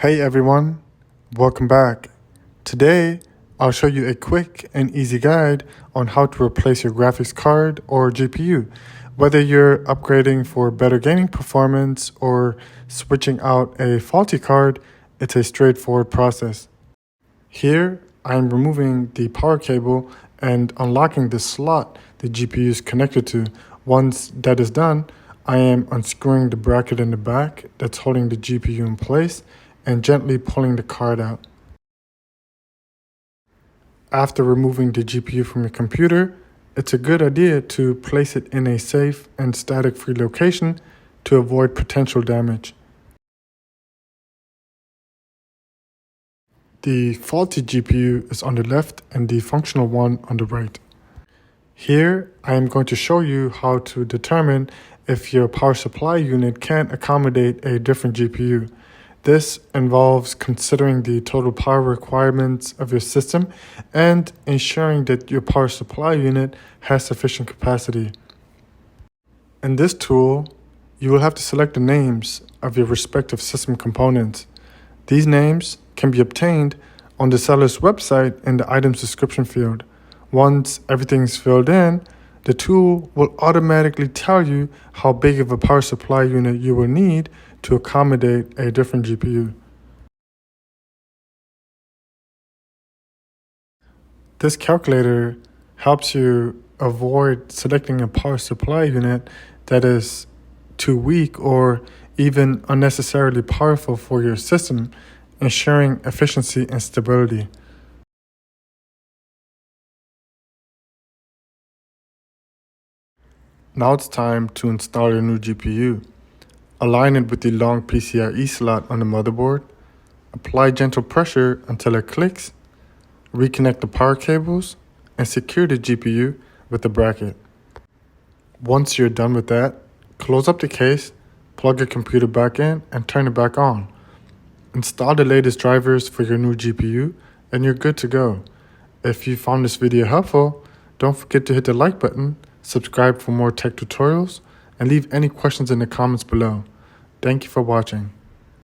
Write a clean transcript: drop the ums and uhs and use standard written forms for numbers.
Hey everyone, welcome back. Today, I'll show you a quick and easy guide on how to replace your graphics card or GPU. Whether you're upgrading for better gaming performance or switching out a faulty card, it's a straightforward process. Here, I'm removing the power cable and unlocking the slot the GPU is connected to. Once that is done, I am unscrewing the bracket in the back that's holding the GPU in place and gently pulling the card out. After removing the GPU from your computer, it's a good idea to place it in a safe and static-free location to avoid potential damage. The faulty GPU is on the left and the functional one on the right. Here, I am going to show you how to determine if your power supply unit can accommodate a different GPU. This involves considering the total power requirements of your system and ensuring that your power supply unit has sufficient capacity. In this tool, you will have to select the names of your respective system components. These names can be obtained on the seller's website in the item's description field. Once everything is filled in, the tool will automatically tell you how big of a power supply unit you will need to accommodate a different GPU. This calculator helps you avoid selecting a power supply unit that is too weak or even unnecessarily powerful for your system, ensuring efficiency and stability. Now it's time to install your new GPU. Align it with the long PCIe slot on the motherboard. Apply gentle pressure until it clicks. Reconnect the power cables and secure the GPU with the bracket. Once you're done with that, close up the case, plug your computer back in and turn it back on. Install the latest drivers for your new GPU and you're good to go. If you found this video helpful, don't forget to hit the like button, subscribe for more tech tutorials, and leave any questions in the comments below. Thank you for watching.